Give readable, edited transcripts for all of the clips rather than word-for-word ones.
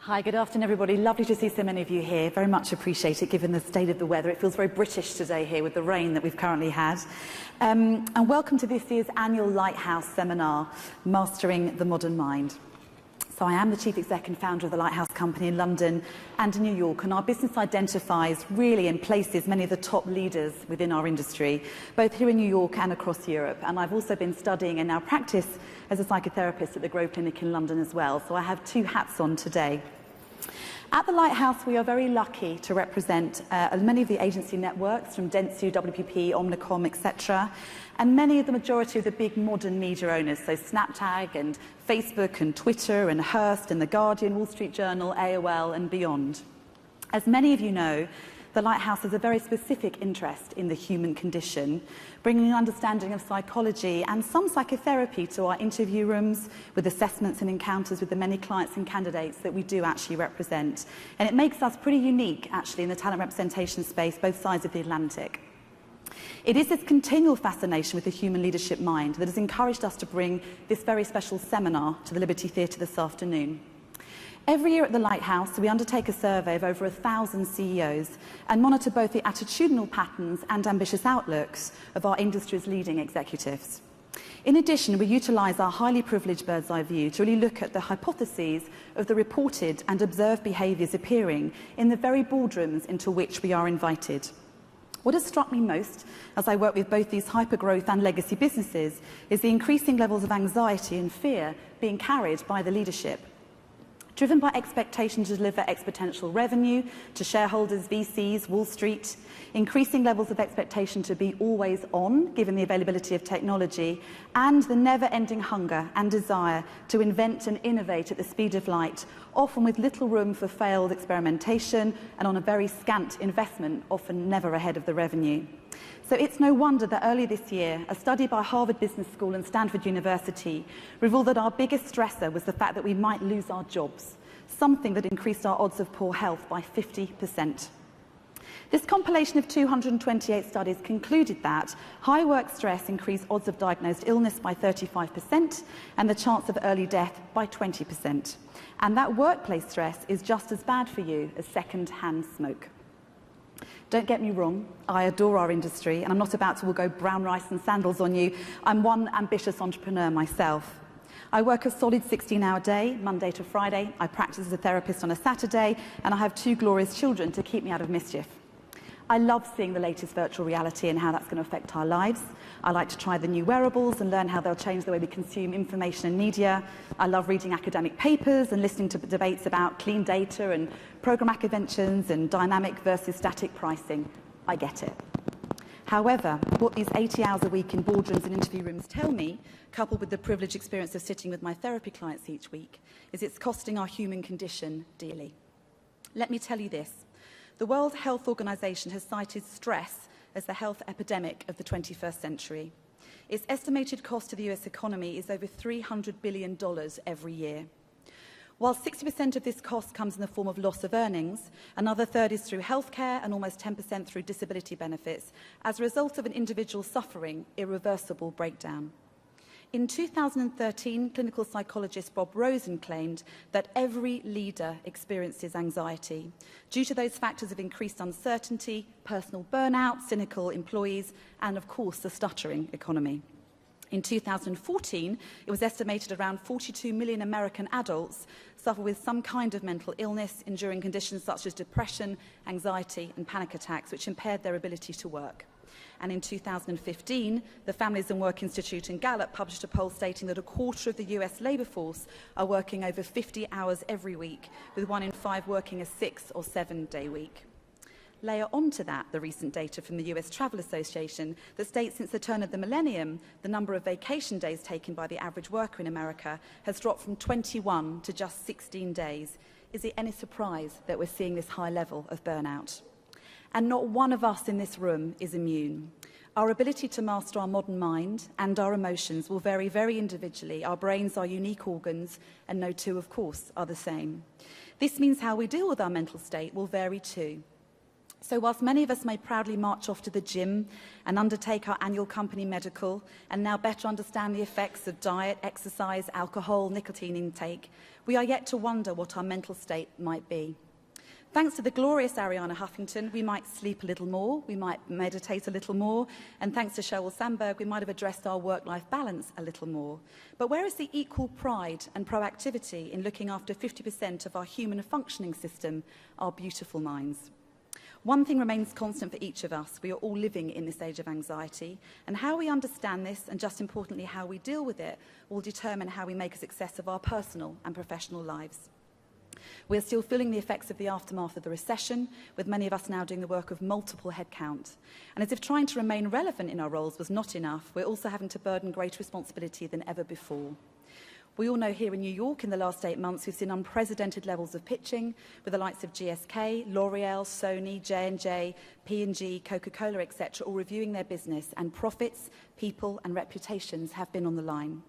Hi, good afternoon, everybody. Lovely to see so many of you here. Very much appreciate it, given the state of the weather. It feels very British today here with the rain that we've currently had. And welcome to this year's annual Lighthouse seminar, Mastering the Modern Mind. So I am the Chief Exec and founder of the Lighthouse Company in London and in New York, and our business identifies really and places many of the top leaders within our industry, both here in New York and across Europe. And I've also been studying and now practice as a psychotherapist at the Grove Clinic in London as well, so I have two hats on today. At the Lighthouse, we are very lucky to represent many of the agency networks from Dentsu, WPP, Omnicom, etc., and many of the majority of the big modern media owners, so Snapchat and Facebook and Twitter and Hearst and The Guardian, Wall Street Journal, AOL and beyond. As many of you know, the Lighthouse has a very specific interest in the human condition, bringing an understanding of psychology and some psychotherapy to our interview rooms with assessments and encounters with the many clients and candidates that we do actually represent. And it makes us pretty unique, actually, in the talent representation space, both sides of the Atlantic. It is this continual fascination with the human leadership mind that has encouraged us to bring this very special seminar to the Liberty Theatre this afternoon. Every year at the Lighthouse, we undertake a survey of over 1,000 CEOs and monitor both the attitudinal patterns and ambitious outlooks of our industry's leading executives. In addition, we utilise our highly privileged bird's eye view to really look at the hypotheses of the reported and observed behaviours appearing in the very boardrooms into which we are invited. What has struck me most as I work with both these hypergrowth and legacy businesses is the increasing levels of anxiety and fear being carried by the leadership. Driven by expectation to deliver exponential revenue to shareholders, VCs, Wall Street, increasing levels of expectation to be always on, given the availability of technology, and the never-ending hunger and desire to invent and innovate at the speed of light, often with little room for failed experimentation and on a very scant investment, often never ahead of the revenue. So it's no wonder that earlier this year, a study by Harvard Business School and Stanford University revealed that our biggest stressor was the fact that we might lose our jobs, something that increased our odds of poor health by 50%. This compilation of 228 studies concluded that high work stress increased odds of diagnosed illness by 35% and the chance of early death by 20%. And that workplace stress is just as bad for you as second-hand smoke. Don't get me wrong, I adore our industry, and I'm not about to go brown rice and sandals on you. I'm one ambitious entrepreneur myself. I work a solid 16-hour day, Monday to Friday. I practice as a therapist on a Saturday, and I have two glorious children to keep me out of mischief. I love seeing the latest virtual reality and how that's going to affect our lives. I like to try the new wearables and learn how they'll change the way we consume information and media. I love reading academic papers and listening to debates about clean data and programmatic inventions and dynamic versus static pricing. I get it. However, what these 80 hours a week in boardrooms and interview rooms tell me, coupled with the privileged experience of sitting with my therapy clients each week, is it's costing our human condition dearly. Let me tell you this. The World Health Organization has cited stress as the health epidemic of the 21st century. Its estimated cost to the US economy is over $300 billion every year. While 60% of this cost comes in the form of loss of earnings, another third is through healthcare and almost 10% through disability benefits as a result of an individual suffering irreversible breakdown. In 2013, clinical psychologist Bob Rosen claimed that every leader experiences anxiety due to those factors of increased uncertainty, personal burnout, cynical employees, and of course the stuttering economy. In 2014, it was estimated around 42 million American adults suffer with some kind of mental illness, enduring conditions such as depression, anxiety, and panic attacks, which impaired their ability to work. And in 2015, the Families and Work Institute and Gallup published a poll stating that a quarter of the US labour force are working over 50 hours every week, with 1 in 5 working a 6 or 7 day week. Layer onto that the recent data from the US Travel Association that states since the turn of the millennium, the number of vacation days taken by the average worker in America has dropped from 21 to just 16 days. Is it any surprise that we're seeing this high level of burnout? And not one of us in this room is immune. Our ability to master our modern mind and our emotions will vary very individually. Our brains are unique organs, and no two, of course, are the same. This means how we deal with our mental state will vary too. So whilst many of us may proudly march off to the gym and undertake our annual company medical and now better understand the effects of diet, exercise, alcohol, nicotine intake, we are yet to wonder what our mental state might be. Thanks to the glorious Ariana Huffington, we might sleep a little more, we might meditate a little more, and thanks to Sheryl Sandberg, we might have addressed our work-life balance a little more. But where is the equal pride and proactivity in looking after 50% of our human functioning system, our beautiful minds? One thing remains constant for each of us. We are all living in this age of anxiety, and how we understand this, and just importantly, how we deal with it, will determine how we make a success of our personal and professional lives. We are still feeling the effects of the aftermath of the recession, with many of us now doing the work of multiple headcount. And as if trying to remain relevant in our roles was not enough, we're also having to burden greater responsibility than ever before. We all know here in New York in the last 8 months we've seen unprecedented levels of pitching with the likes of GSK, L'Oreal, Sony, J&J, P&G, Coca-Cola, etc. all reviewing their business, and profits, people and reputations have been on the line.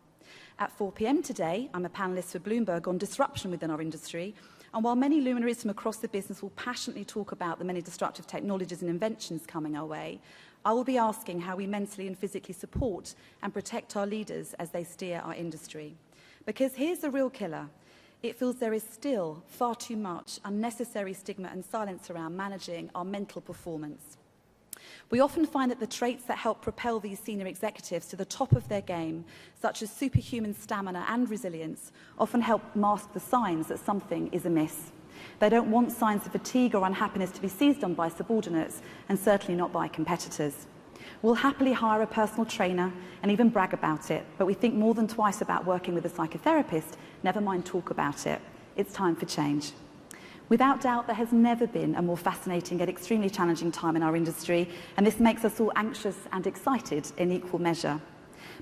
At 4 p.m. today, I'm a panellist for Bloomberg on disruption within our industry, and while many luminaries from across the business will passionately talk about the many disruptive technologies and inventions coming our way, I will be asking how we mentally and physically support and protect our leaders as they steer our industry. Because here's the real killer. It feels there is still far too much unnecessary stigma and silence around managing our mental performance. We often find that the traits that help propel these senior executives to the top of their game, such as superhuman stamina and resilience, often help mask the signs that something is amiss. They don't want signs of fatigue or unhappiness to be seized on by subordinates, and certainly not by competitors. We'll happily hire a personal trainer and even brag about it, but we think more than twice about working with a psychotherapist, never mind talk about it. It's time for change. Without doubt, there has never been a more fascinating yet extremely challenging time in our industry, and this makes us all anxious and excited in equal measure.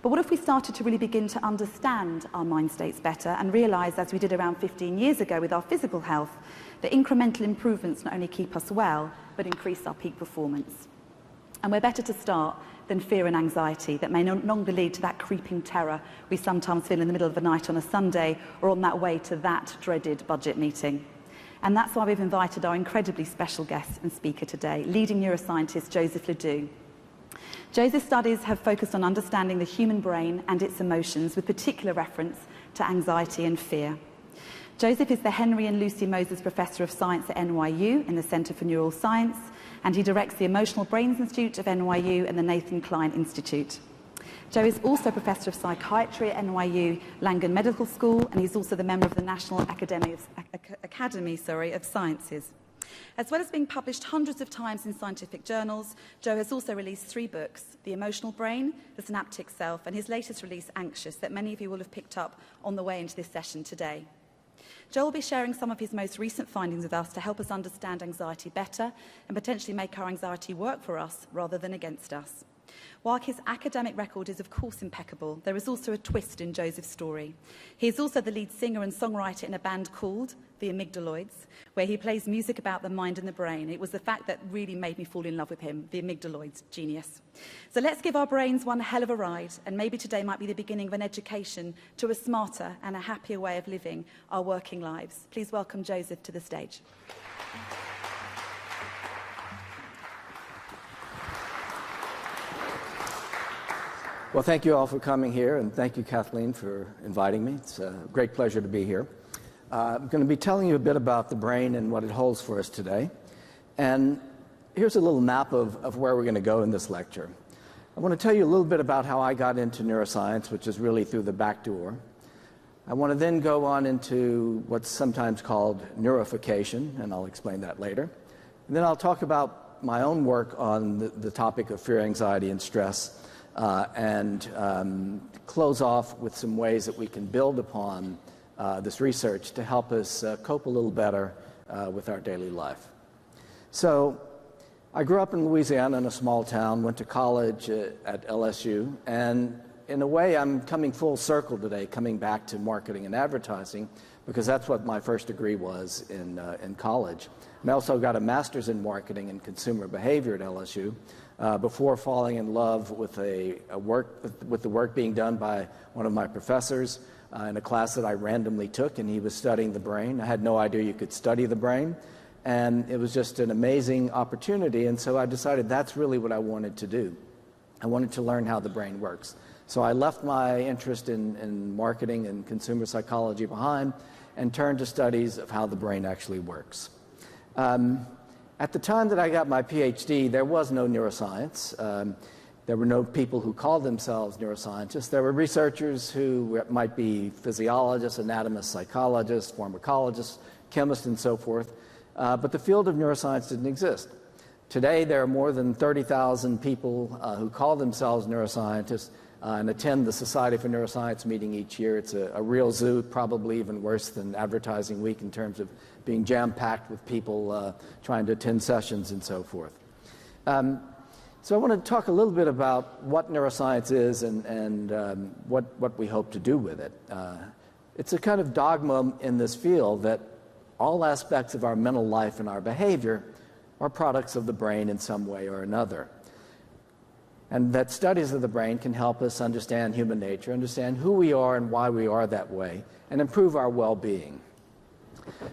But what if we started to really begin to understand our mind states better and realise, as we did around 15 years ago with our physical health, that incremental improvements not only keep us well, but increase our peak performance? And we're better to start than fear and anxiety that may no longer lead to that creeping terror we sometimes feel in the middle of the night on a Sunday, or on that way to that dreaded budget meeting. And that's why we've invited our incredibly special guest and speaker today, leading neuroscientist Joseph LeDoux. Joseph's studies have focused on understanding the human brain and its emotions, with particular reference to anxiety and fear. Joseph is the Henry and Lucy Moses Professor of Science at NYU in the Center for Neuroscience, and he directs the Emotional Brains Institute of NYU and the Nathan Klein Institute. Joe is also Professor of Psychiatry at NYU Langone Medical School, and he's also the member of the National Academy of Sciences. As well as being published hundreds of times in scientific journals, Joe has also released 3 books: The Emotional Brain, The Synaptic Self, and his latest release, Anxious, that many of you will have picked up on the way into this session today. Joe will be sharing some of his most recent findings with us to help us understand anxiety better and potentially make our anxiety work for us rather than against us. While his academic record is of course impeccable, there is also a twist in Joseph's story. He is also the lead singer and songwriter in a band called the Amygdaloids, where he plays music about the mind and the brain. It was the fact that really made me fall in love with him, the Amygdaloids, genius. So let's give our brains one hell of a ride, and maybe today might be the beginning of an education to a smarter and a happier way of living our working lives. Please welcome Joseph to the stage. Well, thank you all for coming here, and thank you, Kathleen, for inviting me. It's a great pleasure to be here. I'm going to be telling you a bit about the brain and what it holds for us today. And here's a little map of where we're going to go in this lecture. I want to tell you a little bit about how I got into neuroscience, which is really through the back door. I want to then go on into what's sometimes called Neuro Fication, and I'll explain that later. And then I'll talk about my own work on the topic of fear, anxiety, and stress, and close off with some ways that we can build upon this research to help us cope a little better with our daily life. So I grew up in Louisiana in a small town, went to college at LSU, and in a way I'm coming full circle today, coming back to marketing and advertising, because that's what my first degree was in college. And I also got a master's in marketing and consumer behavior at LSU, before falling in love with the work being done by one of my professors in a class that I randomly took, and he was studying the brain. I had no idea you could study the brain, And it was just an amazing opportunity, and so I decided that's really what I wanted to do. I wanted to learn how the brain works. So I left my interest in marketing and consumer psychology behind and turned to studies of how the brain actually works. At the time that I got my PhD, there was no neuroscience. There were no people who called themselves neuroscientists. There were researchers who might be physiologists, anatomists, psychologists, pharmacologists, chemists, and so forth. But the field of neuroscience didn't exist. Today, there are more than 30,000 people who call themselves neuroscientists and attend the Society for Neuroscience meeting each year. It's a real zoo, probably even worse than Advertising Week in terms of being jam-packed with people trying to attend sessions and so forth. So I want to talk a little bit about what neuroscience is and what we hope to do with it. It's a kind of dogma in this field that all aspects of our mental life and our behavior are products of the brain in some way or another. And that studies of the brain can help us understand human nature, understand who we are and why we are that way, and improve our well-being.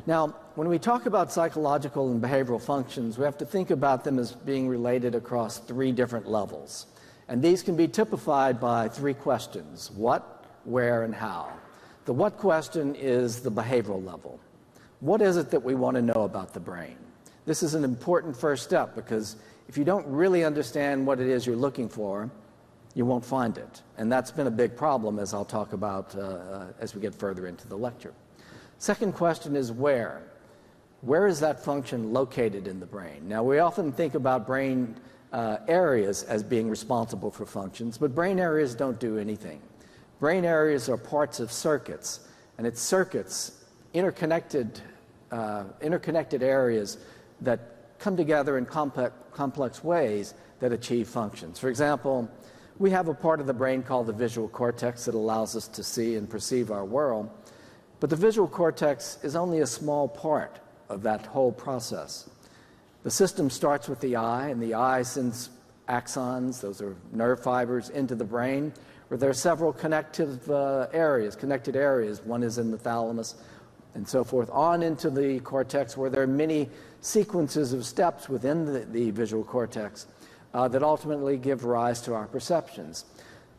Now, when we talk about psychological and behavioral functions, we have to think about them as being related across three different levels. And these can be typified by three questions: what, where, and how. The what question is the behavioral level. What is it that we want to know about the brain? This is an important first step, because if you don't really understand what it is you're looking for, you won't find it. And that's been a big problem, as I'll talk about as we get further into the lecture. Second question is where. Where is that function located in the brain? Now, we often think about brain areas as being responsible for functions, but brain areas don't do anything. Brain areas are parts of circuits, and it's circuits, interconnected areas that come together in complex ways that achieve functions. For example, we have a part of the brain called the visual cortex that allows us to see and perceive our world, but the visual cortex is only a small part of that whole process. The system starts with the eye, and the eye sends axons, those are nerve fibers, into the brain, where there are several connected areas. One is in the thalamus, and so forth, on into the cortex, where there are many sequences of steps within the visual cortex that ultimately give rise to our perceptions.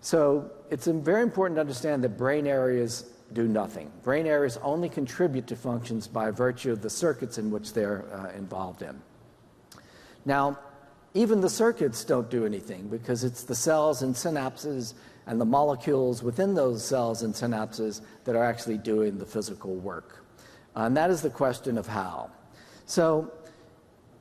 So it's very important to understand that brain areas do nothing. Brain areas only contribute to functions by virtue of the circuits in which they're involved in. Now, even the circuits don't do anything, because it's the cells and synapses and the molecules within those cells and synapses that are actually doing the physical work. And that is the question of how. So,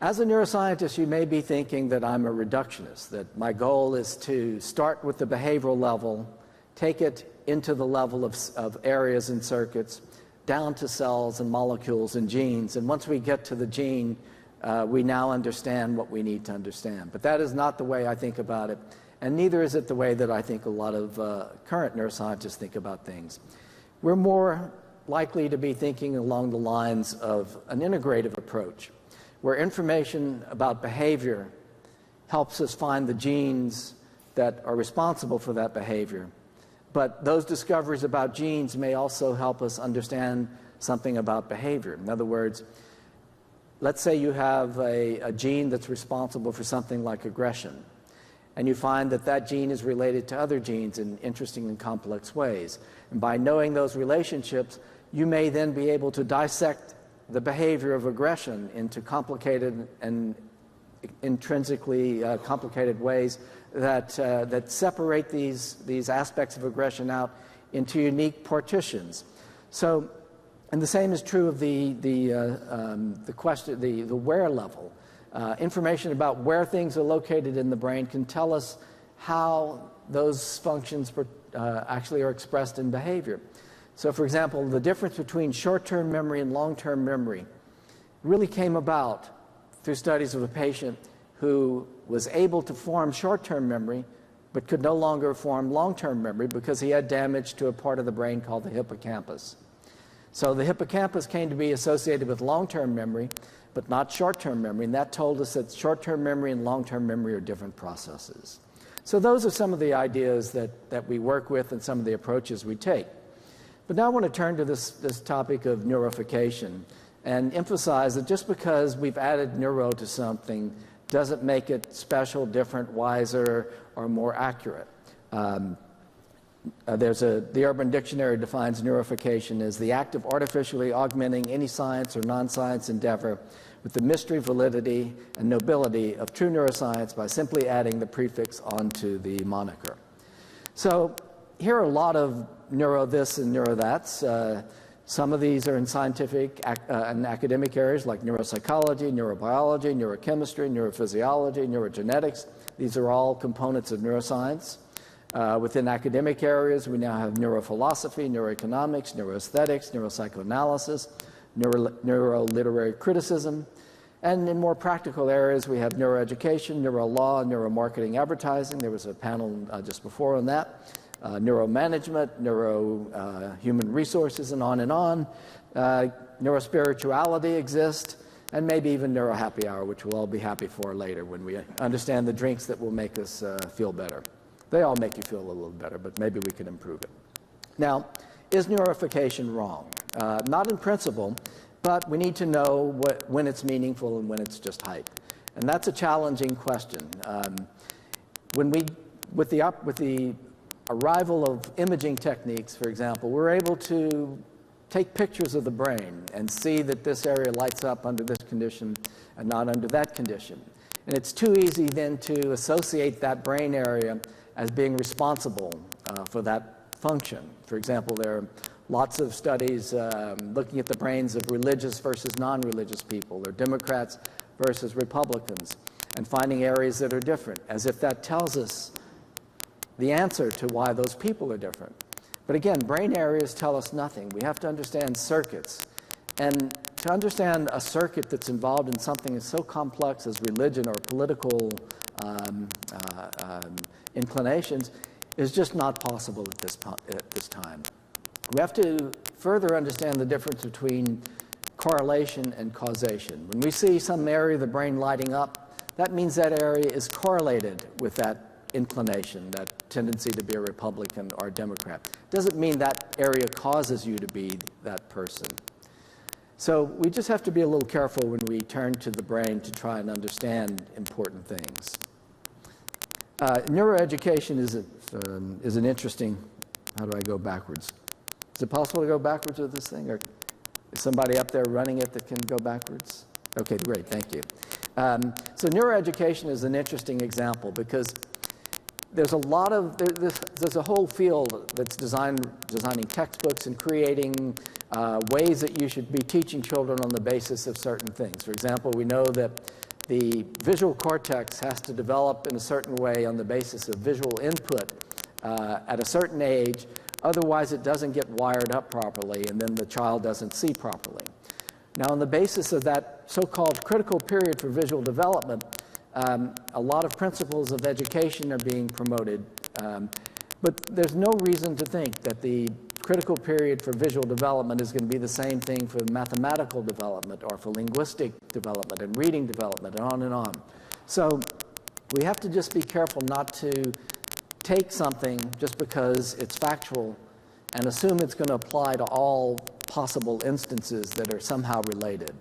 as a neuroscientist, you may be thinking that I'm a reductionist, that my goal is to start with the behavioral level, take it into the level of areas and circuits, down to cells and molecules and genes. And once we get to the gene, we now understand what we need to understand. But that is not the way I think about it, and neither is it the way that I think a lot of current neuroscientists think about things. We're more likely to be thinking along the lines of an integrative approach, where information about behavior helps us find the genes that are responsible for that behavior. But those discoveries about genes may also help us understand something about behavior. In other words, let's say you have a gene that's responsible for something like aggression, and you find that that gene is related to other genes in interesting and complex ways. And by knowing those relationships, you may then be able to dissect the behavior of aggression into complicated and intrinsically complicated ways that separate these aspects of aggression out into unique partitions. So, and the same is true of the where level. Information about where things are located in the brain can tell us how those functions actually are expressed in behavior. So, for example, the difference between short-term memory and long-term memory really came about through studies of a patient who was able to form short-term memory but could no longer form long-term memory because he had damage to a part of the brain called the hippocampus. So the hippocampus came to be associated with long-term memory but not short-term memory, and that told us that short-term memory and long-term memory are different processes. So those are some of the ideas that we work with and some of the approaches we take. But now I want to turn to this topic of neurification and emphasize that just because we've added neuro to something doesn't make it special, different, wiser, or more accurate. The Urban Dictionary defines neurification as the act of artificially augmenting any science or non-science endeavor with the mystery, validity, and nobility of true neuroscience by simply adding the prefix onto the moniker. So here are a lot of neuro this and neuro that's. Some of these are in scientific and academic areas like neuropsychology, neurobiology, neurochemistry, neurophysiology, neurogenetics. These are all components of neuroscience. Within academic areas, we now have neurophilosophy, neuroeconomics, neuroaesthetics, neuropsychoanalysis, neuro-literary criticism. And in more practical areas, we have neuroeducation, neurolaw, neuromarketing advertising. There was a panel just before on that. Neuromanagement, human resources, and on. Neurospirituality exists, and maybe even neuro happy hour, which we'll all be happy for later when we understand the drinks that will make us feel better. They all make you feel a little better, but maybe we can improve it. Now, is neurification wrong? Not in principle, but we need to know when it's meaningful and when it's just hype. And that's a challenging question. With the arrival of imaging techniques, for example, we're able to take pictures of the brain and see that this area lights up under this condition and not under that condition. And it's too easy then to associate that brain area as being responsible for that function. For example, there are lots of studies looking at the brains of religious versus non-religious people, or Democrats versus Republicans, and finding areas that are different, as if that tells us the answer to why those people are different. But again, brain areas tell us nothing. We have to understand circuits. And to understand a circuit that's involved in something as so complex as religion or political inclinations is just not possible at this time. We have to further understand the difference between correlation and causation. When we see some area of the brain lighting up, that means that area is correlated with that inclination, that tendency to be a Republican or a Democrat. Doesn't mean that area causes you to be that person. So we just have to be a little careful when we turn to the brain to try and understand important things. Neuroeducation is an interesting, how do I go backwards? Is it possible to go backwards with this thing? Or is somebody up there running it that can go backwards? Okay, great, thank you. So neuroeducation is an interesting example because there's a whole field that's designing textbooks and creating ways that you should be teaching children on the basis of certain things. For example, we know that the visual cortex has to develop in a certain way on the basis of visual input at a certain age. Otherwise, it doesn't get wired up properly, and then the child doesn't see properly. Now, on the basis of that so-called critical period for visual development, a lot of principles of education are being promoted, but there's no reason to think that the critical period for visual development is going to be the same thing for mathematical development or for linguistic development and reading development and on and on. So we have to just be careful not to take something just because it's factual and assume it's going to apply to all possible instances that are somehow related.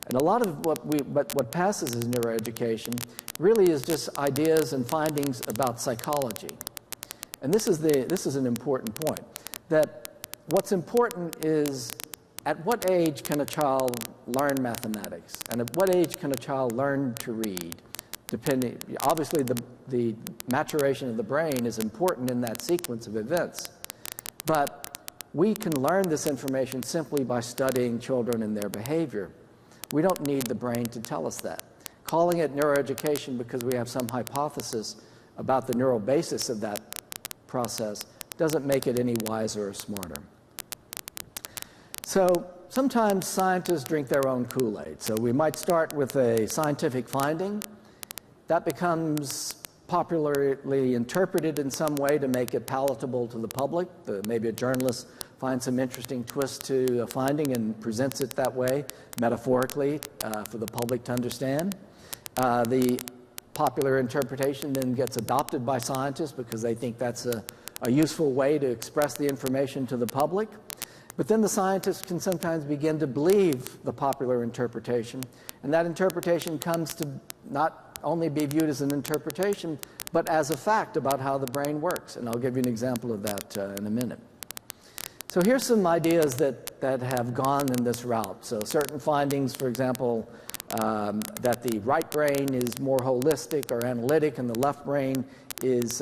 And a lot of what passes as neuroeducation really is just ideas and findings about psychology. And this is an important point, that what's important is at what age can a child learn mathematics, and at what age can a child learn to read? Obviously, the maturation of the brain is important in that sequence of events, but we can learn this information simply by studying children and their behavior. We don't need the brain to tell us that. Calling it neuroeducation because we have some hypothesis about the neural basis of that process doesn't make it any wiser or smarter. So sometimes scientists drink their own Kool-Aid. So we might start with a scientific finding. That becomes popularly interpreted in some way to make it palatable to the public. Maybe a journalist finds some interesting twist to a finding and presents it that way, metaphorically, for the public to understand. The popular interpretation then gets adopted by scientists because they think that's a useful way to express the information to the public. But then the scientists can sometimes begin to believe the popular interpretation, and that interpretation comes to not only be viewed as an interpretation, but as a fact about how the brain works. And I'll give you an example of that in a minute. So here's some ideas that have gone in this route. So certain findings, for example, that the right brain is more holistic or analytic, and the left brain is,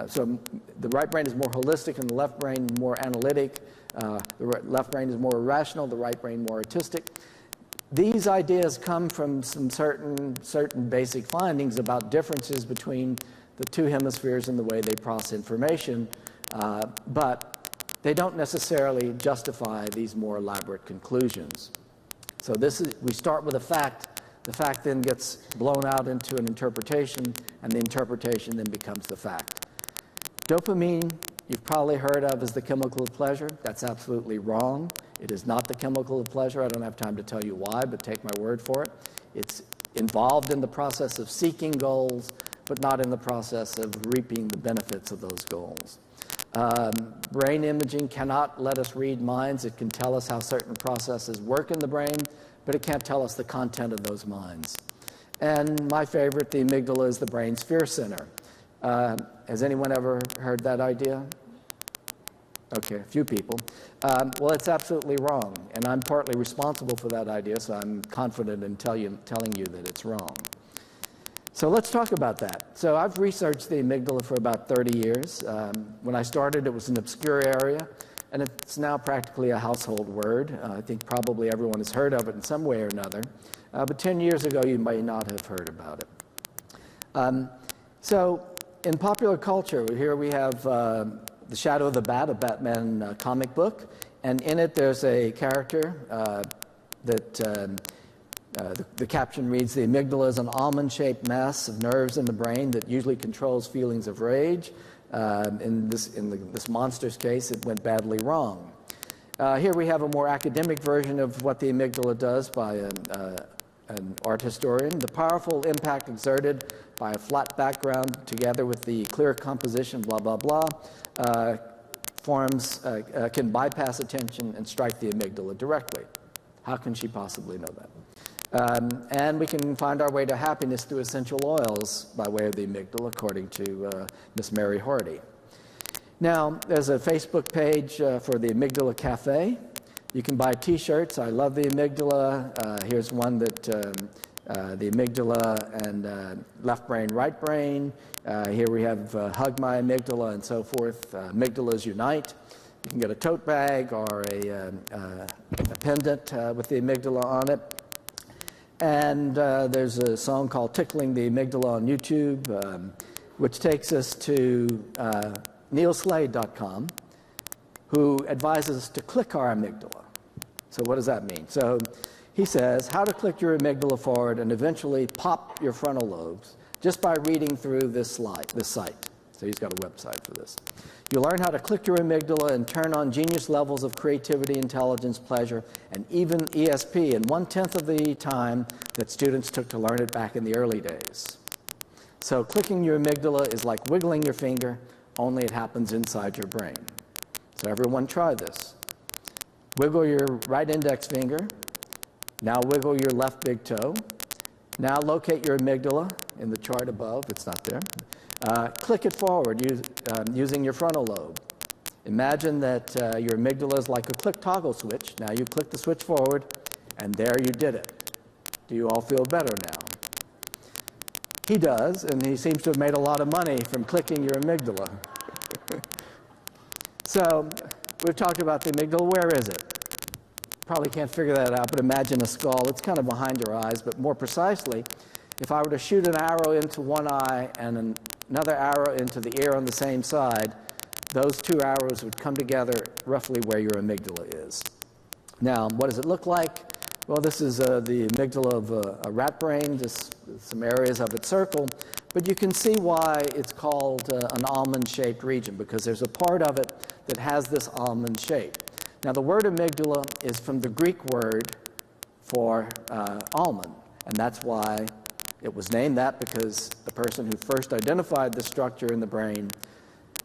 so the right brain is more holistic and the left brain more analytic. The left brain is more rational, the right brain more artistic. These ideas come from some certain basic findings about differences between the two hemispheres in the way they process information, but they don't necessarily justify these more elaborate conclusions. So we start with a fact. The fact then gets blown out into an interpretation, and the interpretation then becomes the fact. Dopamine, you've probably heard of as the chemical of pleasure. That's absolutely wrong. It is not the chemical of pleasure. I don't have time to tell you why, but take my word for it. It's involved in the process of seeking goals, but not in the process of reaping the benefits of those goals. Brain imaging cannot let us read minds. It can tell us how certain processes work in the brain, but it can't tell us the content of those minds. And my favorite, the amygdala, is the brain's fear center. Has anyone ever heard that idea? Okay, a few people. Well, it's absolutely wrong, and I'm partly responsible for that idea, so I'm confident in telling you that it's wrong. So let's talk about that. So I've researched the amygdala for about 30 years. When I started, it was an obscure area, and it's now practically a household word. I think probably everyone has heard of it in some way or another. But 10 years ago, you may not have heard about it. So in popular culture, here we have The Shadow of the Bat, a Batman comic book, and in it there's a character that the caption reads, "The amygdala is an almond-shaped mass of nerves in the brain that usually controls feelings of rage." In this monster's case, it went badly wrong. Here we have a more academic version of what the amygdala does by an art historian. "The powerful impact exerted by a flat background together with the clear composition, blah, blah, blah, can bypass attention and strike the amygdala directly." How can she possibly know that? And we can find our way to happiness through essential oils by way of the amygdala, according to Miss Mary Hardy. Now, there's a Facebook page for the Amygdala Cafe. You can buy T-shirts. I love the amygdala. Here's one that the amygdala and left brain, right brain. Here we have Hug My Amygdala and so forth. Amygdalas Unite. You can get a tote bag or a pendant with the amygdala on it. And there's a song called Tickling the Amygdala on YouTube, which takes us to neilslade.com, who advises us to click our amygdala. So what does that mean? So he says how to click your amygdala forward and eventually pop your frontal lobes just by reading through this site. So he's got a website for this. You'll learn how to click your amygdala and turn on genius levels of creativity, intelligence, pleasure, and even ESP in 1/10 of the time that students took to learn it back in the early days. So clicking your amygdala is like wiggling your finger, only it happens inside your brain. So everyone try this. Wiggle your right index finger. Now wiggle your left big toe. Now locate your amygdala in the chart above. It's not there. Click it forward using your frontal lobe. Imagine that your amygdala is like a click toggle switch. Now you click the switch forward, and there you did it. Do you all feel better now? He does, and he seems to have made a lot of money from clicking your amygdala. So we've talked about the amygdala. Where is it? Probably can't figure that out, but imagine a skull. It's kind of behind your eyes, but more precisely, if I were to shoot an arrow into one eye and another arrow into the ear on the same side, those two arrows would come together roughly where your amygdala is. Now, what does it look like? Well, this is the amygdala of a rat brain, just some areas of its circle, but you can see why it's called an almond-shaped region, because there's a part of it that has this almond shape. Now, the word amygdala is from the Greek word for almond, and that's why it was named that, because the person who first identified the structure in the brain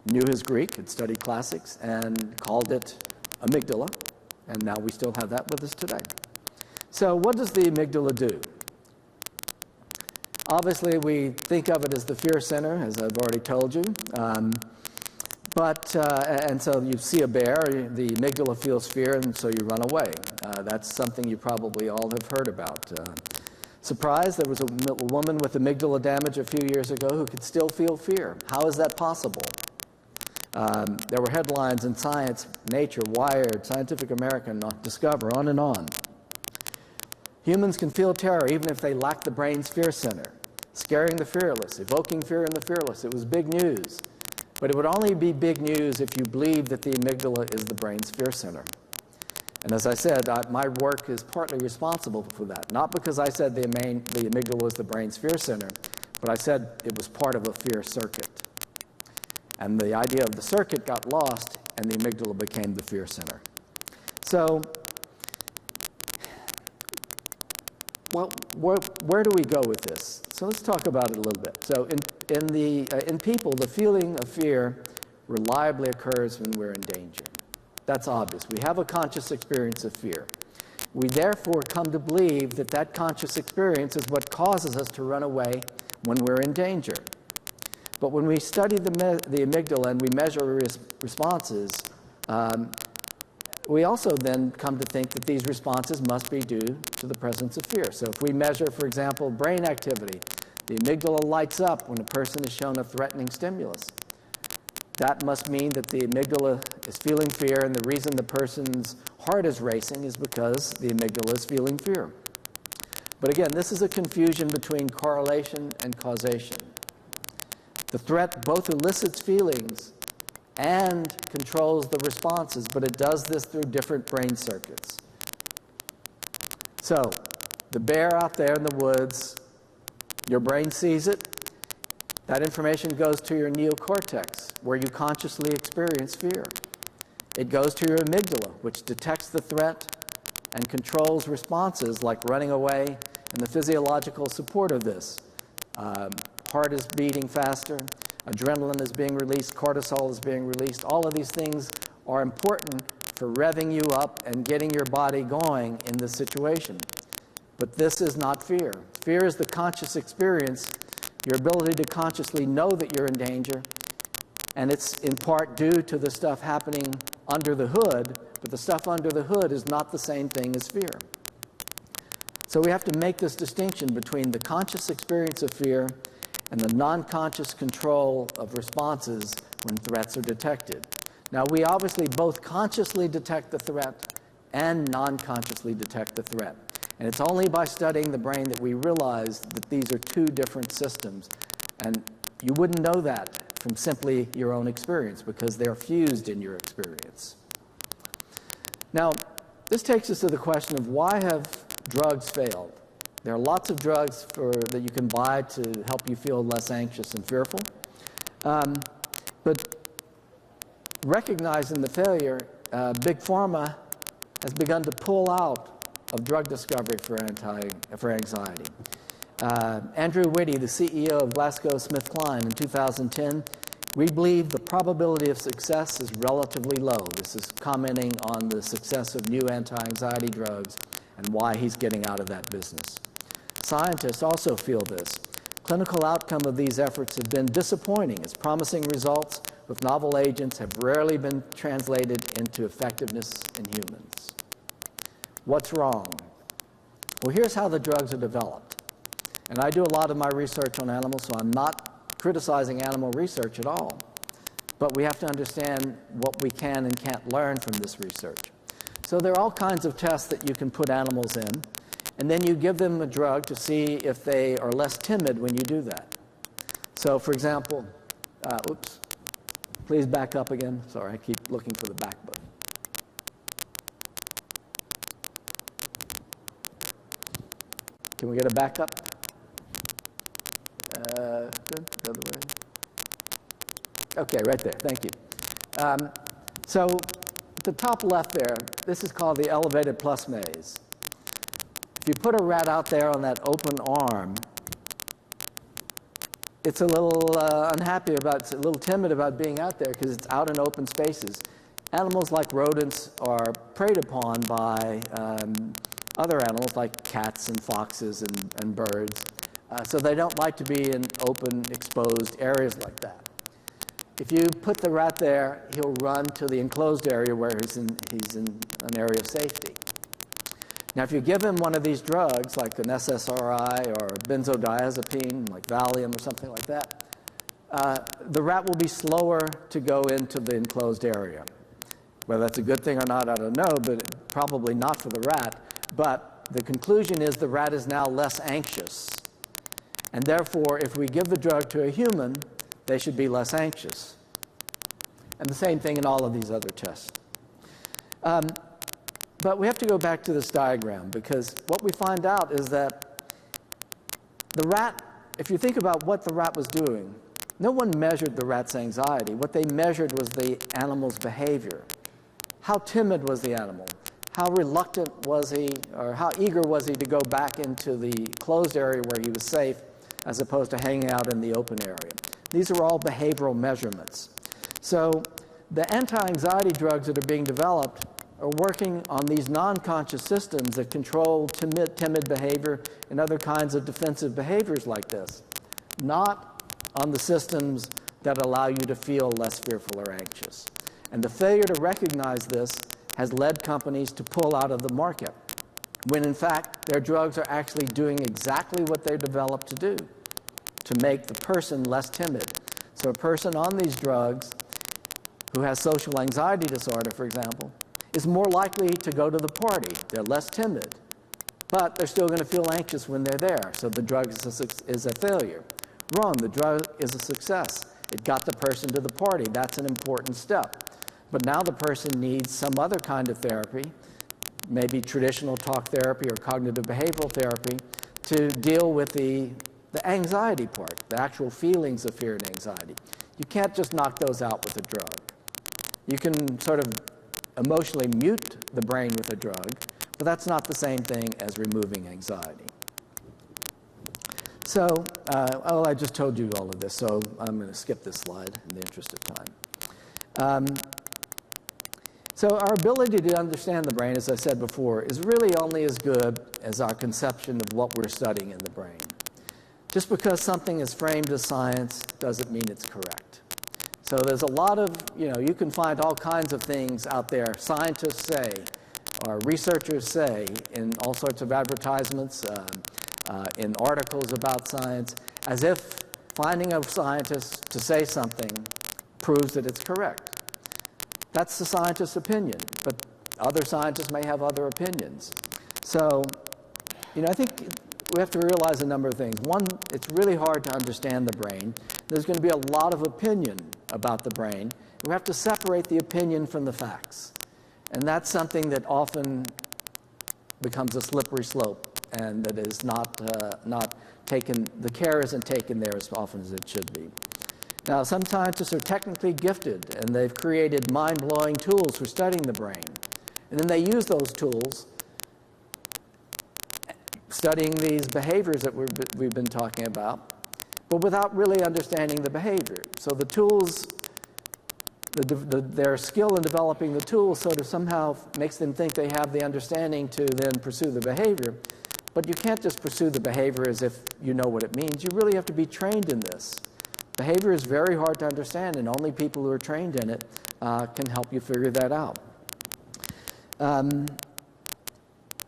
knew his Greek, had studied classics, and called it amygdala, And now we still have that with us today. So what does the amygdala do? Obviously, we think of it as the fear center, as I've already told you. And so you see a bear, the amygdala feels fear, and so you run away. That's something you probably all have heard about. Surprise, there was a woman with amygdala damage a few years ago who could still feel fear. How is that possible? There were headlines in Science, Nature, Wired, Scientific American, Discover, on and on. Humans can feel terror even if they lack the brain's fear center. Scaring the fearless, evoking fear in the fearless. It was big news. But it would only be big news if you believe that the amygdala is the brain's fear center. And as I said, my work is partly responsible for that. Not because I said the amygdala was the brain's fear center, but I said it was part of a fear circuit. And the idea of the circuit got lost, and the amygdala became the fear center. So, well, where do we go with this? So let's talk about it a little bit. So in people, the feeling of fear reliably occurs when we're in danger. That's obvious. We have a conscious experience of fear. We therefore come to believe that that conscious experience is what causes us to run away when we're in danger. But when we study the amygdala and we measure responses, we also then come to think that these responses must be due to the presence of fear. So if we measure, for example, brain activity, the amygdala lights up when a person is shown a threatening stimulus. That must mean that the amygdala is feeling fear, and the reason the person's heart is racing is because the amygdala is feeling fear. But again, this is a confusion between correlation and causation. The threat both elicits feelings and controls the responses, but it does this through different brain circuits. So, the bear out there in the woods, your brain sees it. That information goes to your neocortex, where you consciously experience fear. It goes to your amygdala, which detects the threat and controls responses like running away and the physiological support of this. Heart is beating faster, adrenaline is being released, cortisol is being released. All of these things are important for revving you up and getting your body going in this situation. But this is not fear. Fear is the conscious experience, your ability to consciously know that you're in danger, and it's in part due to the stuff happening under the hood, but the stuff under the hood is not the same thing as fear. So we have to make this distinction between the conscious experience of fear and the non-conscious control of responses when threats are detected. Now, we obviously both consciously detect the threat and non-consciously detect the threat. And it's only by studying the brain that we realize that these are two different systems. And you wouldn't know that from simply your own experience because they're fused in your experience. Now, this takes us to the question of why have drugs failed? There are lots of drugs that you can buy to help you feel less anxious and fearful. But recognizing the failure, Big Pharma has begun to pull out of drug discovery for anxiety. Andrew Whitty, the CEO of GlaxoSmithKline, in 2010, we believe the probability of success is relatively low. This is commenting on the success of new anti-anxiety drugs and why he's getting out of that business. Scientists also feel this. Clinical outcome of these efforts have been disappointing, as promising results with novel agents have rarely been translated into effectiveness in humans. What's wrong? Well, here's how the drugs are developed. And I do a lot of my research on animals, so I'm not criticizing animal research at all. But we have to understand what we can and can't learn from this research. So there are all kinds of tests that you can put animals in, and then you give them a drug to see if they are less timid when you do that. So, for example, oops, please back up again. Sorry, I keep looking for the back button. Can we get a backup? Good, the other way. Okay, right there, thank you. So at the top left there, this is called the elevated plus maze. If you put a rat out there on that open arm, it's a little unhappy about, it's a little timid about being out there because it's out in open spaces. animals like rodents are preyed upon by other animals like cats and foxes and birds. So they don't like to be in open, exposed areas like that. If you put the rat there, he'll run to the enclosed area where he's in an area of safety. Now, if you give him one of these drugs, like an SSRI or benzodiazepine, like Valium or something like that, the rat will be slower to go into the enclosed area. Whether that's a good thing or not, I don't know, but probably not for the rat. But the conclusion is the rat is now less anxious. And therefore, if we give the drug to a human, they should be less anxious. And the same thing in all of these other tests. But we have to go back to this diagram, because what we find out is that the rat, if you think about what the rat was doing, no one measured the rat's anxiety. What they measured was the animal's behavior. How timid was the animal? How reluctant was he, or how eager was he to go back into the closed area where he was safe, as opposed to hanging out in the open area? These are all behavioral measurements. So the anti-anxiety drugs that are being developed are working on these non-conscious systems that control timid behavior and other kinds of defensive behaviors like this, not on the systems that allow you to feel less fearful or anxious. And the failure to recognize this has led companies to pull out of the market, when in fact their drugs are actually doing exactly what they're developed to do, to make the person less timid. So a person on these drugs who has social anxiety disorder, for example, is more likely to go to the party. They're less timid, but they're still going to feel anxious when they're there. So the drug is a failure. Wrong, the drug is a success. It got the person to the party. That's an important step. But now the person needs some other kind of therapy, maybe traditional talk therapy or cognitive behavioral therapy, to deal with the anxiety part, the actual feelings of fear and anxiety. You can't just knock those out with a drug. You can sort of emotionally mute the brain with a drug, but that's not the same thing as removing anxiety. So, I just told you all of this, so I'm going to skip this slide in the interest of time. So our ability to understand the brain, as I said before, is really only as good as our conception of what we're studying in the brain. Just because something is framed as science doesn't mean it's correct. So there's a lot of, you can find all kinds of things out there scientists say, or researchers say, in all sorts of advertisements, in articles about science, as if finding a scientist to say something proves that it's correct. That's the scientist's opinion, but other scientists may have other opinions. So, I think we have to realize a number of things. One, it's really hard to understand the brain. There's going to be a lot of opinion about the brain. We have to separate the opinion from the facts. And that's something that often becomes a slippery slope, and that is not taken, the care isn't taken there as often as it should be. Now, some scientists are technically gifted, and they've created mind-blowing tools for studying the brain. And then they use those tools studying these behaviors that we've been talking about, but without really understanding the behavior. So the tools, their skill in developing the tools sort of somehow makes them think they have the understanding to then pursue the behavior. But you can't just pursue the behavior as if you know what it means. You really have to be trained in this. Behavior is very hard to understand, and only people who are trained in it can help you figure that out.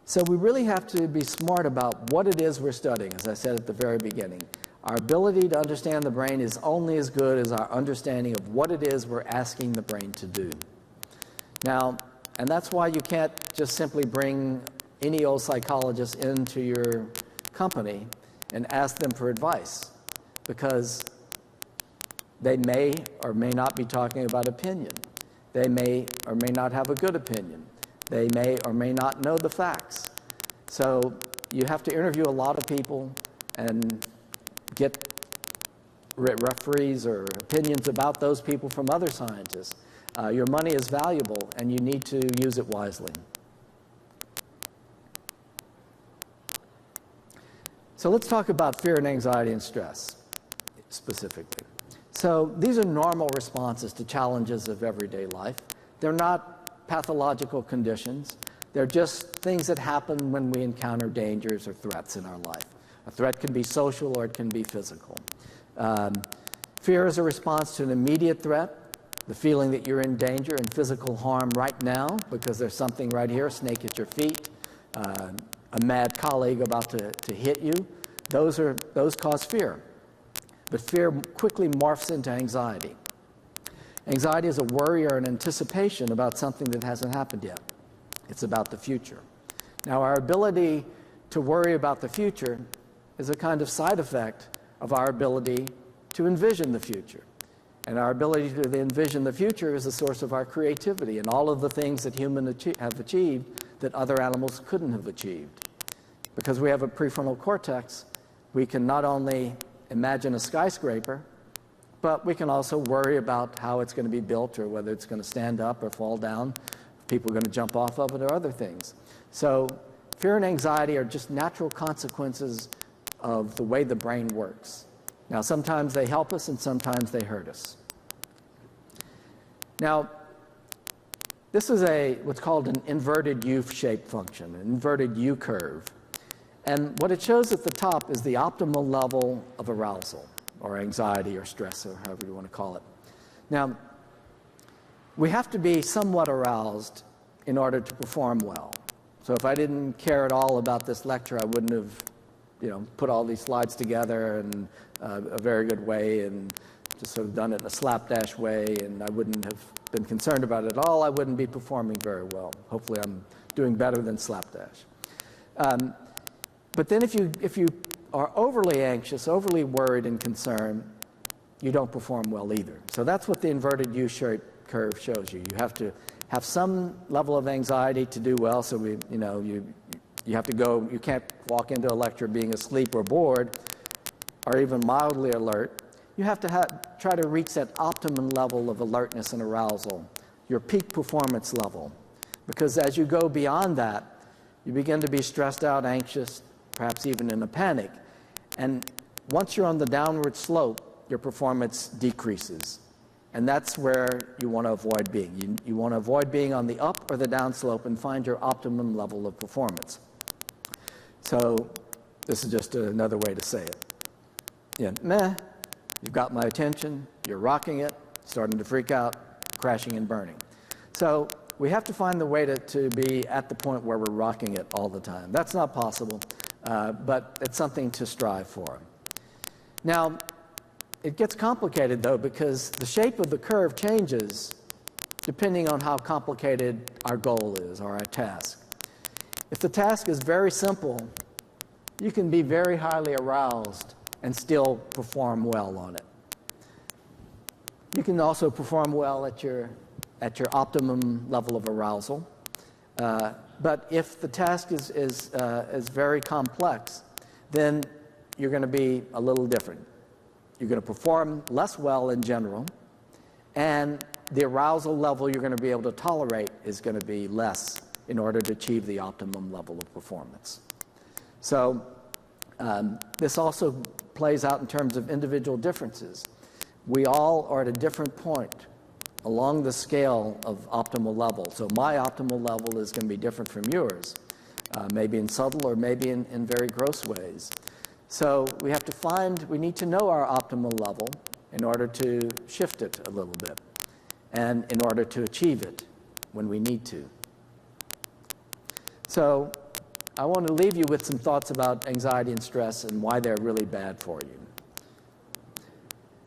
So we really have to be smart about what it is we're studying, as I said at the very beginning. Our ability to understand the brain is only as good as our understanding of what it is we're asking the brain to do. Now, and that's why you can't just simply bring any old psychologist into your company and ask them for advice, because they may or may not be talking about opinion. They may or may not have a good opinion. They may or may not know the facts. So you have to interview a lot of people and get referees or opinions about those people from other scientists. Your money is valuable, and you need to use it wisely. So let's talk about fear and anxiety and stress specifically. So these are normal responses to challenges of everyday life. They're not pathological conditions. They're just things that happen when we encounter dangers or threats in our life. A threat can be social or it can be physical. Fear is a response to an immediate threat, the feeling that you're in danger and physical harm right now because there's something right here, a snake at your feet, a mad colleague about to hit you. Those cause fear. But fear quickly morphs into anxiety. Anxiety is a worry or an anticipation about something that hasn't happened yet. It's about the future. Now, our ability to worry about the future is a kind of side effect of our ability to envision the future. And our ability to envision the future is a source of our creativity and all of the things that humans have achieved that other animals couldn't have achieved. Because we have a prefrontal cortex, we can not only imagine a skyscraper, but we can also worry about how it's going to be built or whether it's going to stand up or fall down, if people are going to jump off of it or other things. So fear and anxiety are just natural consequences of the way the brain works. Now, sometimes they help us and sometimes they hurt us. Now, this is what's called an inverted U-shaped function, an inverted U-curve. And what it shows at the top is the optimal level of arousal, or anxiety, or stress, or however you want to call it. Now, we have to be somewhat aroused in order to perform well. So if I didn't care at all about this lecture, I wouldn't have, put all these slides together in a very good way and just sort of done it in a slapdash way, and I wouldn't have been concerned about it at all. I wouldn't be performing very well. Hopefully, I'm doing better than slapdash. But then if you are overly anxious, overly worried and concerned, you don't perform well either. So that's what the inverted U-shaped curve shows you. You have to have some level of anxiety to do well. So you have to go, you can't walk into a lecture being asleep or bored or even mildly alert. You have to try to reach that optimum level of alertness and arousal, your peak performance level. Because as you go beyond that, you begin to be stressed out, anxious, perhaps even in a panic. And once you're on the downward slope, your performance decreases. And that's where you want to avoid being. You want to avoid being on the up or the down slope and find your optimum level of performance. So this is just another way to say it. You've got my attention, you're rocking it, starting to freak out, crashing and burning. So we have to find the way to be at the point where we're rocking it all the time. That's not possible, but it's something to strive for. Now, it gets complicated, though, because the shape of the curve changes depending on how complicated our goal is or our task. If the task is very simple, you can be very highly aroused and still perform well on it. You can also perform well at your optimum level of arousal. But if the task is very complex, then you're going to be a little different. You're going to perform less well in general, and the arousal level you're going to be able to tolerate is going to be less in order to achieve the optimum level of performance. So this also plays out in terms of individual differences. We all are at a different point along the scale of optimal level. So my optimal level is going to be different from yours, maybe in subtle or maybe in very gross ways. So we need to know our optimal level in order to shift it a little bit and in order to achieve it when we need to. So I want to leave you with some thoughts about anxiety and stress and why they're really bad for you.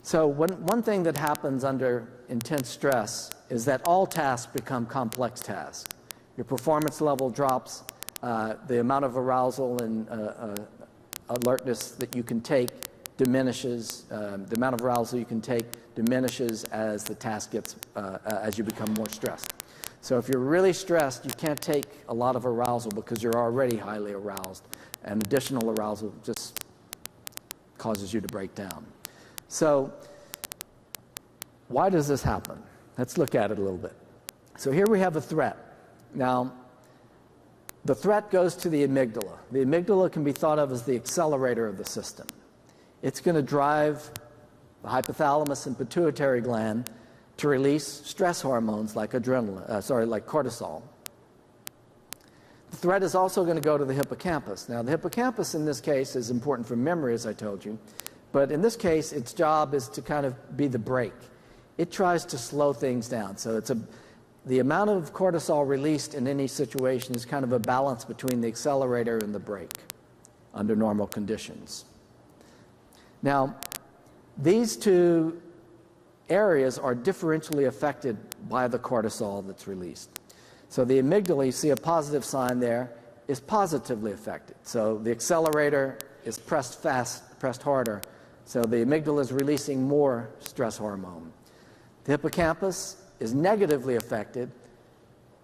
So one thing that happens under intense stress is that all tasks become complex tasks. Your performance level drops, the amount of arousal and alertness that you can take diminishes, the amount of arousal you can take diminishes as the task gets, as you become more stressed. So if you're really stressed, you can't take a lot of arousal because you're already highly aroused, and additional arousal just causes you to break down. So why does this happen? Let's look at it a little bit. So here we have a threat. Now, the threat goes to the amygdala. The amygdala can be thought of as the accelerator of the system. It's going to drive the hypothalamus and pituitary gland to release stress hormones like like cortisol. The threat is also going to go to the hippocampus. Now, the hippocampus in this case is important for memory, as I told you, but in this case, its job is to kind of be the brake. It tries to slow things down. So the amount of cortisol released in any situation is kind of a balance between the accelerator and the brake under normal conditions. Now, these two areas are differentially affected by the cortisol that's released. So the amygdala, you see a positive sign there, is positively affected. So the accelerator is pressed harder. So the amygdala is releasing more stress hormone. The hippocampus is negatively affected.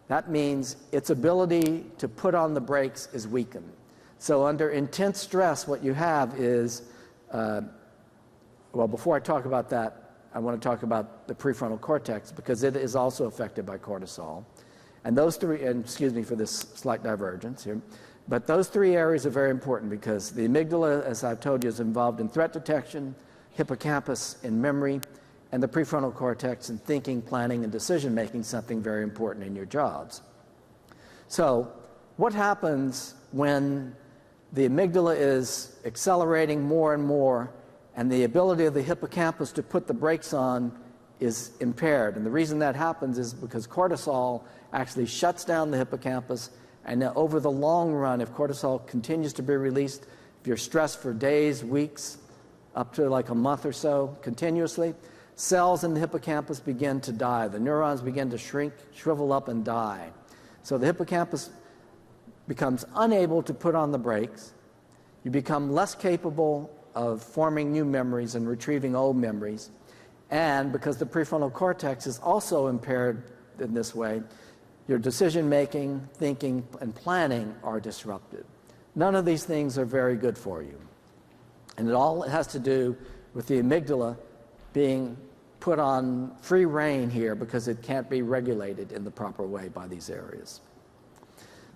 That means its ability to put on the brakes is weakened. So under intense stress, what you have is, well, before I talk about that, I want to talk about the prefrontal cortex because it is also affected by cortisol. And those three, and excuse me for this slight divergence here, but those three areas are very important because the amygdala, as I've told you, is involved in threat detection, hippocampus in memory, and the prefrontal cortex in thinking, planning, and decision-making, something very important in your jobs. So what happens when the amygdala is accelerating more and more and the ability of the hippocampus to put the brakes on is impaired? And the reason that happens is because cortisol actually shuts down the hippocampus, and over the long run, if cortisol continues to be released, if you're stressed for days, weeks, up to like a month or so continuously, cells in the hippocampus begin to die. The neurons begin to shrink, shrivel up, and die. So the hippocampus becomes unable to put on the brakes. You become less capable of forming new memories and retrieving old memories. And because the prefrontal cortex is also impaired in this way, your decision-making, thinking, and planning are disrupted. None of these things are very good for you. And it all has to do with the amygdala being put on free rein here because it can't be regulated in the proper way by these areas.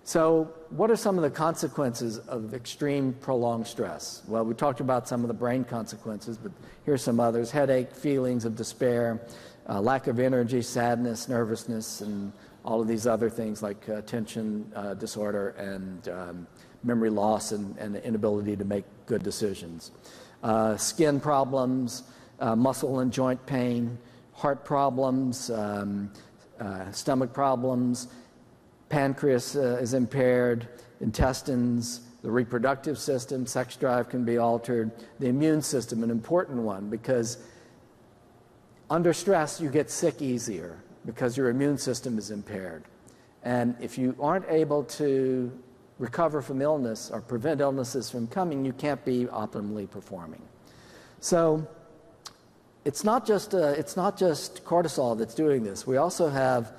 So what are some of the consequences of extreme prolonged stress? Well, we talked about some of the brain consequences, but here's some others: headache, feelings of despair, lack of energy, sadness, nervousness, and all of these other things like attention disorder and memory loss and inability to make good decisions. Skin problems, muscle and joint pain, heart problems, stomach problems, pancreas is impaired, intestines, the reproductive system, sex drive can be altered, the immune system, an important one, because under stress you get sick easier because your immune system is impaired. And if you aren't able to recover from illness or prevent illnesses from coming, you can't be optimally performing. So it's not just cortisol that's doing this. We also have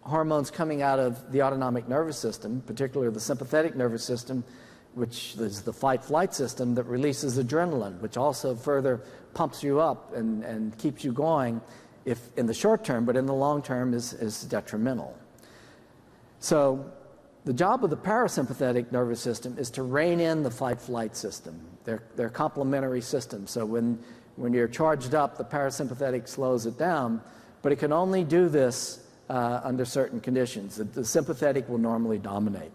hormones coming out of the autonomic nervous system, particularly the sympathetic nervous system, which is the fight-flight system that releases adrenaline, which also further pumps you up and keeps you going if in the short term, but in the long term is detrimental. So the job of the parasympathetic nervous system is to rein in the fight-flight system. They're complementary systems. So when you're charged up, the parasympathetic slows it down, but it can only do this under certain conditions. The sympathetic will normally dominate.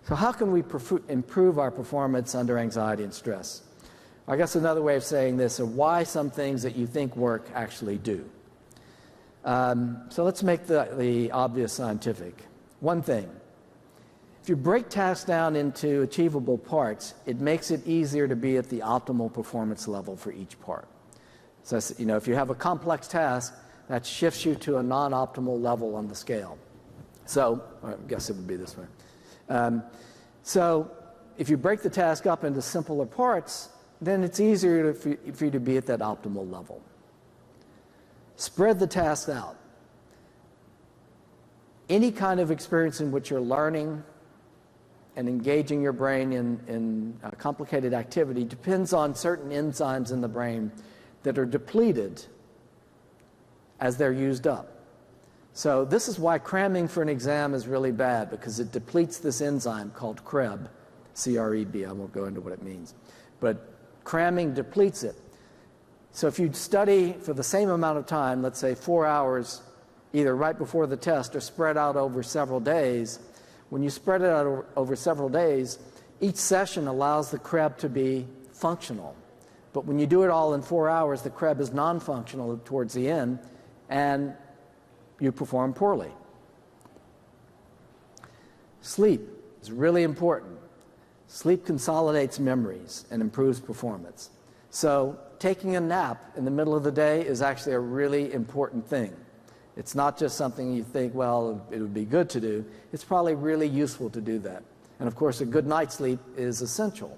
So how can we improve our performance under anxiety and stress? I guess another way of saying this are why some things that you think work actually do. So let's make the obvious scientific. One thing, if you break tasks down into achievable parts, it makes it easier to be at the optimal performance level for each part. So, if you have a complex task, that shifts you to a non-optimal level on the scale. So, I guess it would be this way. So, if you break the task up into simpler parts, then it's easier for you to be at that optimal level. Spread the tasks out. Any kind of experience in which you're learning and engaging your brain in complicated activity depends on certain enzymes in the brain that are depleted as they're used up. So this is why cramming for an exam is really bad, because it depletes this enzyme called CREB, C-R-E-B. I won't go into what it means. But cramming depletes it. So if you study for the same amount of time, let's say 4 hours, either right before the test or spread out over several days, when you spread it out over several days, each session allows the CREB to be functional. But when you do it all in 4 hours, the CREB is non-functional towards the end, and you perform poorly. Sleep is really important. Sleep consolidates memories and improves performance. So taking a nap in the middle of the day is actually a really important thing. It's not just something you think, well, it would be good to do. It's probably really useful to do that. And of course, a good night's sleep is essential.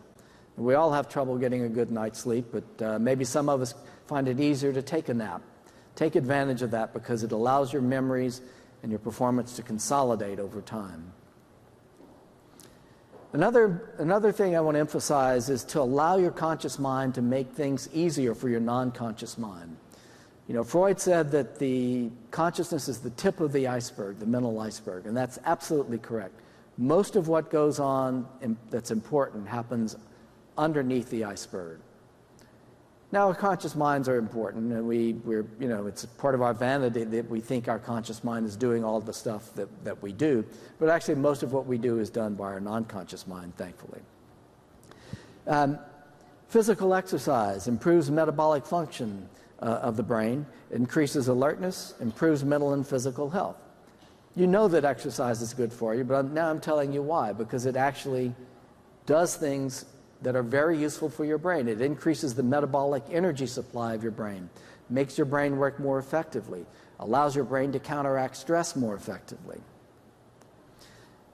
We all have trouble getting a good night's sleep, but maybe some of us find it easier to take a nap. Take advantage of that because it allows your memories and your performance to consolidate over time. Another thing I want to emphasize is to allow your conscious mind to make things easier for your non-conscious mind. You know, Freud said that the consciousness is the tip of the iceberg, the mental iceberg, and that's absolutely correct. Most of what goes on that's important happens underneath the iceberg. Now, our conscious minds are important, and we're, you know, it's part of our vanity that we think our conscious mind is doing all the stuff that we do, but actually most of what we do is done by our non-conscious mind, thankfully. Physical exercise improves metabolic function of the brain, increases alertness, improves mental and physical health. You know that exercise is good for you, but now I'm telling you why, because it actually does things that are very useful for your brain. It increases the metabolic energy supply of your brain, makes your brain work more effectively, allows your brain to counteract stress more effectively.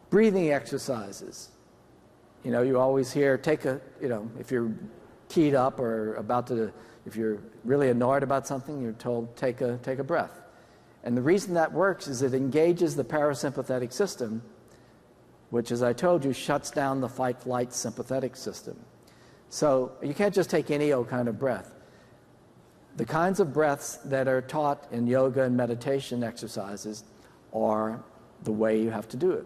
Breathing exercises. You know, you always hear, if you're keyed up or if you're really annoyed about something, you're told, take a breath. And the reason that works is it engages the parasympathetic system, which, as I told you, shuts down the fight-flight sympathetic system. So you can't just take any old kind of breath. The kinds of breaths that are taught in yoga and meditation exercises are the way you have to do it.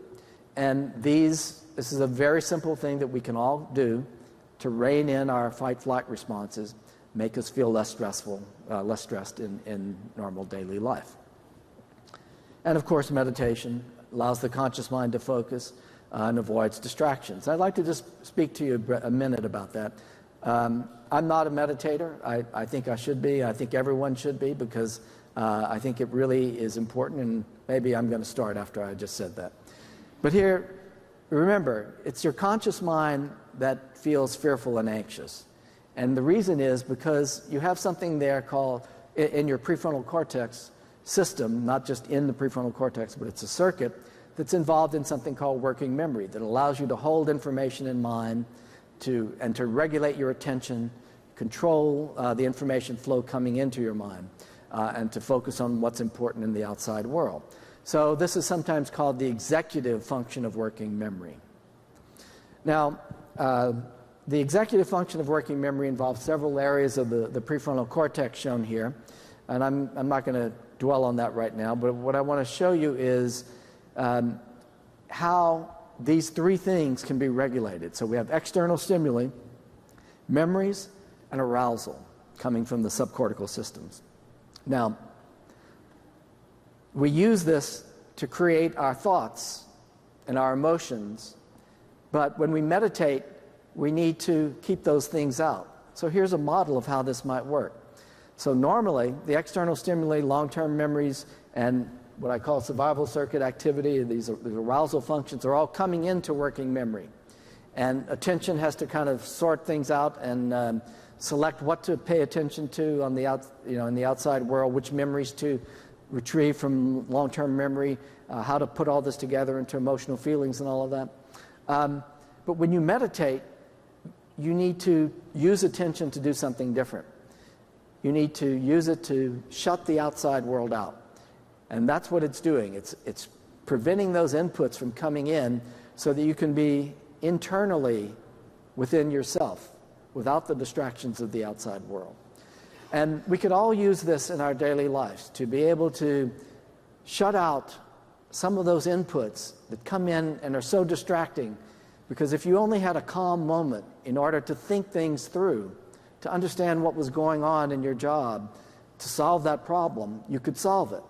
And this is a very simple thing that we can all do to rein in our fight-flight responses, make us feel less stressed in normal daily life. And of course, meditation allows the conscious mind to focus and avoids distractions. I'd like to just speak to you a minute about that. I'm not a meditator. I think I should be. I think everyone should be, because I think it really is important, and maybe I'm going to start after I just said that. But here, remember, it's your conscious mind that feels fearful and anxious. And the reason is because you have something there called, in your prefrontal cortex system, not just in the prefrontal cortex, but it's a circuit that's involved in something called working memory that allows you to hold information in mind and to regulate your attention, control the information flow coming into your mind, and to focus on what's important in the outside world. So this is sometimes called the executive function of working memory. Now, the executive function of working memory involves several areas of the prefrontal cortex shown here, and I'm not going to dwell on that right now, but what I want to show you is how these three things can be regulated. So we have external stimuli, memories, and arousal coming from the subcortical systems. Now, we use this to create our thoughts and our emotions, but when we meditate, we need to keep those things out. So here's a model of how this might work. So normally, the external stimuli, long-term memories, and what I call survival circuit activity, these arousal functions are all coming into working memory. And attention has to kind of sort things out and select what to pay attention to on in the outside world, which memories to retrieve from long-term memory, how to put all this together into emotional feelings and all of that. But when you meditate, you need to use attention to do something different. You need to use it to shut the outside world out. And that's what it's doing. It's preventing those inputs from coming in so that you can be internally within yourself without the distractions of the outside world. And we could all use this in our daily lives to be able to shut out some of those inputs that come in and are so distracting, because if you only had a calm moment in order to think things through, to understand what was going on in your job, to solve that problem, you could solve it.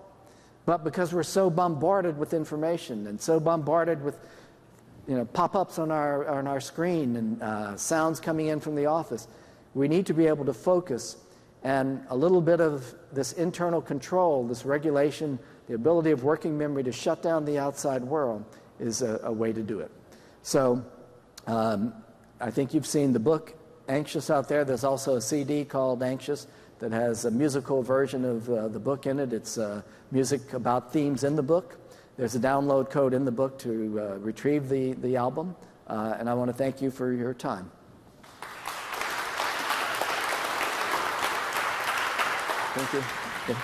But because we're so bombarded with information and so bombarded with pop-ups on our screen and sounds coming in from the office, we need to be able to focus, and a little bit of this internal control, this regulation, the ability of working memory to shut down the outside world is a way to do it. So I think you've seen the book Anxious out there. There's also a CD called Anxious that has a musical version of the book in it. It's music about themes in the book. There's a download code in the book to retrieve the album, and I want to thank you for your time. Thank you.